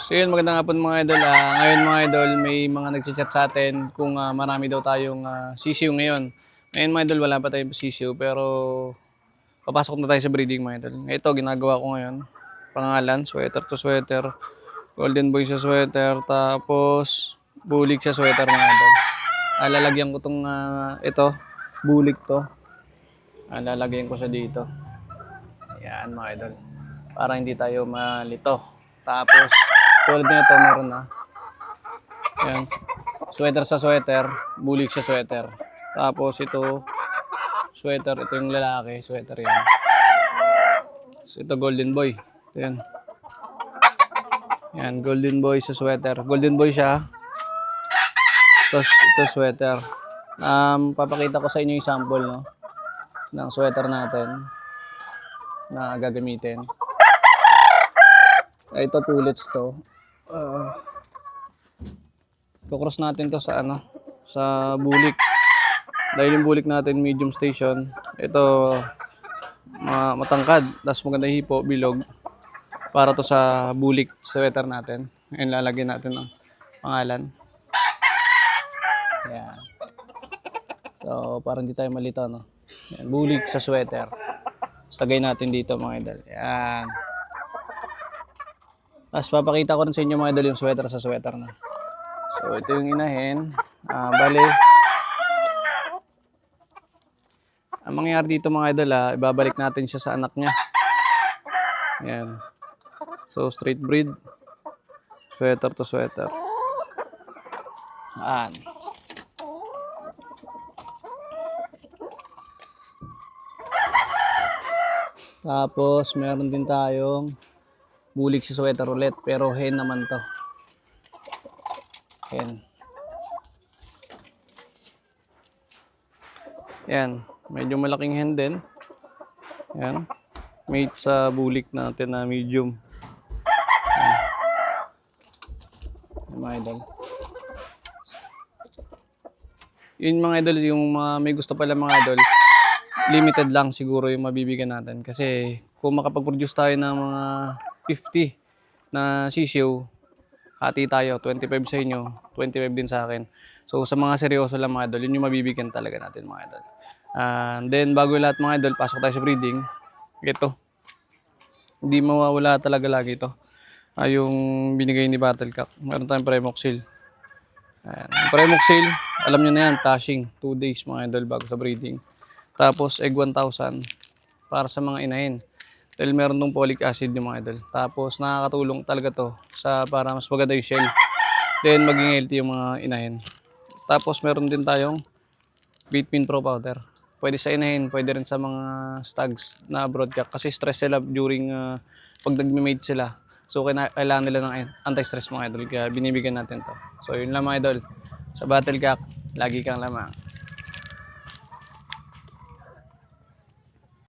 So yun, magandang hapon mga idol. Ngayon mga idol, may mga nagchat-chat sa atin kung marami daw tayong sisiw ngayon. Ngayon mga idol, wala pa tayong sisiw pero papasok na tayo sa breeding mga idol. Ito, ginagawa ko ngayon. Pangalan, sweater to sweater. Golden boy sa sweater. Tapos, bulig sa sweater mga idol. Lalagyan ko tong ito, bulig to. Lalagyan ko sa dito. Ayan mga idol. Para hindi tayo malito. Tapos, tulad nito meron na. Ayan. Sweater sa sweater, bulig sa sweater. Tapos ito, sweater, ito yung lalaki, sweater yan. Tapos ito golden boy. Ito yan. Yan, golden boy sa sweater. Golden boy siya. Tapos ito sweater. Papakita ko sa inyo yung sample, no, ng sweater natin na gagamitin. Ito pullets to. Kukross natin to sa sa bulik. Dahil yung bulik natin medium station. Ito matangkad, tapos maganda hipo, bilog. Para to sa bulik sweater natin. Ngayon lalagyan natin ng pangalan. Yan. So para hindi tayo malito, no. Yan, bulik sa sweater. Tapos tagay natin dito mga idol. Yan. Tapos papakita ko rin sa inyo mga idol yung sweater sa sweater na. So ito yung inahin. Bale, ang mangyayari dito mga idol, ibabalik natin siya sa anak niya. Yan. So straight breed. Sweater to sweater. Yan. Tapos meron din tayong bulig si sweater ulit, pero hen naman to. Hen. Yan, medyo malaking hen din. Yan. Mate sa bulik natin na medium. Yan. Yan mga idol. Yun mga idol, yung may gusto pala mga idol, limited lang siguro yung mabibigyan natin. Kasi kung makapag-produce tayo ng mga 50 na sisiw, hati tayo, 25 sa inyo, 25 din sa akin. So sa mga seryoso lang mga idol, yun yung mabibigyan talaga natin mga idol. Then bago lahat mga idol, pasok tayo sa breeding. Ito, hindi mawawala talaga lagi ito. Yung binigay ni Battlecock. Meron tayong Premoxil. Yung Premoxil, alam nyo na yan, flashing 2 days mga idol bago sa breeding. Tapos egg 1,000 para sa mga inahin. Dahil meron tong folic acid yung mga idol. Tapos nakakatulong talaga to sa para mas maganda yung shell. Then maging healthy yung mga inahin. Tapos meron din tayong Bitpin Pro powder. Pwede sa inahin, pwede rin sa mga stags na broadcock. Kasi stress sila during pag nagme-mate sila. So kailangan nila ng anti-stress mga idol. Kaya binibigyan natin to. So yun lang mga idol. Sa Battlecock, lagi kang lamang.